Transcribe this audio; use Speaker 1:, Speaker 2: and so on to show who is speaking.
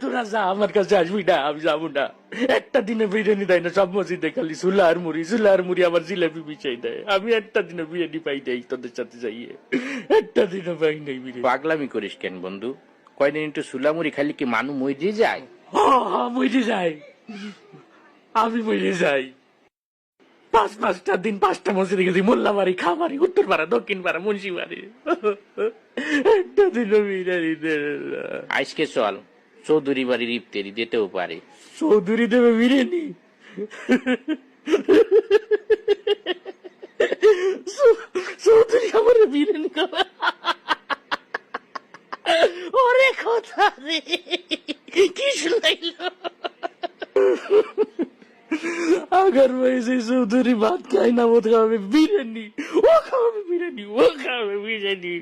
Speaker 1: তোরা যা, আমার কাছে আসবি না, আমি যাবো না। একটা দিনে বিরিয়ানি দেয় না, সব মসজিদে খালি সুলার মুড়ি আমার জিলাপি বিছাই দেয়। আমি একটা দিনে বিরিয়ানি পাই নাই তোদের সাথে যাইয়ে, একটা দিনে পাই নাই বিরিয়ানি।
Speaker 2: পাগলামি করিস কেন বন্ধু? কয়দিন একটু সুলামুড়ি খালি কি মানু মরে যায়?
Speaker 1: মরে যাই, আমি মরে যাই। 5-5টা দিন 5টা মসজিদে গেছি, মোল্লাবাড়ি, খামারি, উত্তরপাড়া, দক্ষিণ পাড়া, মুন্সিবাড়ি, একটা দিনও বিরিয়ানি দেয় না।
Speaker 2: আজকে চল চৌধুরী বাড়ির ইফতারি দিতেও পারে।
Speaker 1: চৌধুরী দেবে বিরিয়ানি? চৌধুরী আমার বিরিয়ানি খাবে? ওরে কথা রে, কি শুনাইল? अगर वैसे चौधरी बात खाई ना, वो खावे बिरयानी, वो खावे बिरयानी, वो खावे बिरयानी।